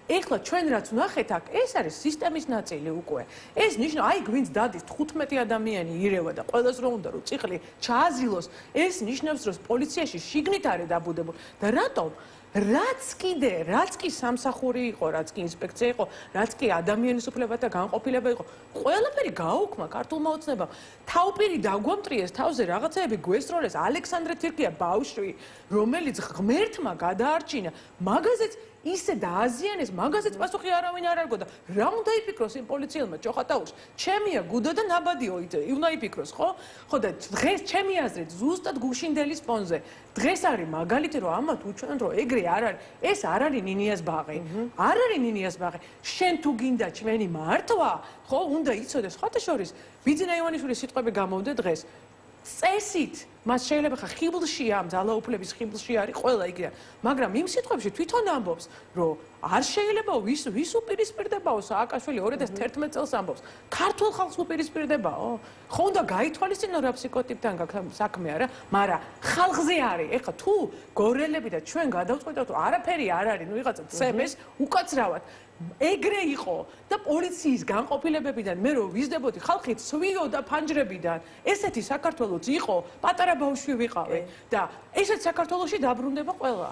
ეხლა ჩვენ რაც ვნახეთ აქ, ეს არის სისტემის ნაწილი უკვე. ეს ნიშნავს, აი გვინც დადის 15 ადამიანი ირევა და ყველას რომ უნდა რომ წიხლი ჩააზილოს, ეს ნიშნავს, რომ პოლიციაში შიგნით არის დაბუდებული. და რატომ? რაც კი სამსახური იყო, რაც კი ინსპექცია იყო, რაც კი ადამიანის უფლებათა განყოფილება იყო, ყველაფერი გააუქმა ქართულმა ოცნებამ. თავპირი დაგვამტრიეს თავზე რაღაცეები გვესწროლეს ალექსანდრე თირკია ბავშვი, რომელიც ღმერთმა გადაარჩინა, მაგაზეც ისე დააზიანეს, მაგაზეც პასუხი არავინ არ არგო და რა უნდა იფიქროს იმ პოლიციელმა ჭოხატაურს? ჩემია გუდო და ნაბადიო უნდა იფიქროს, ხო? ხო და დღეს ჩემი აზრით ზუსტად გუშინდელის პონზე დღეს არის მაგალითი რომ ამათ უჩვენოთ რომ ეგრე არ არის, ეს არ არის ნინიას ბაღი. არ არის ნინიას ბაღი. შენ თუ გინდა ჩვენი მართვა, ხო, უნდა იცოდეს, ხოთა შორის ბიძინა ივანიშვილის სიტყვები გამოვდა დღეს. წესით მას შეიძლება ხა ხიბლში ამ ძალაუფლების ხიბლში არის ყველა იგივე, მაგრამ იმ სიტყვებში თვითონ ამბობს, რომ არ შეიძლება ვის უპირისპირდებაო სააკაშვილი 2011 წელს ამბობს, ქართულ ხალხს უპირისპირდებაო? ხო უნდა გაითვალისწინო რა ფსიქოტიპთან გაქვს საქმე არა, მაგრამ ხალხზე არის. ეხლა თუ გორელები და ჩვენ გადავწყვეტავთ, რომ არაფერი არ არის, ნუ ვიღაცა წემეს უკაცრავად ეგრე იყო და პოლიციის განყოფილებებიდან მე რომ ვიზდებოდი ხალხი ცვიოდა ფანჯრებიდან ესეთი საქართველოც იყო პატარა ბავშვი ვიყავი და ესეც საქართველოში დაბრუნდება ყველა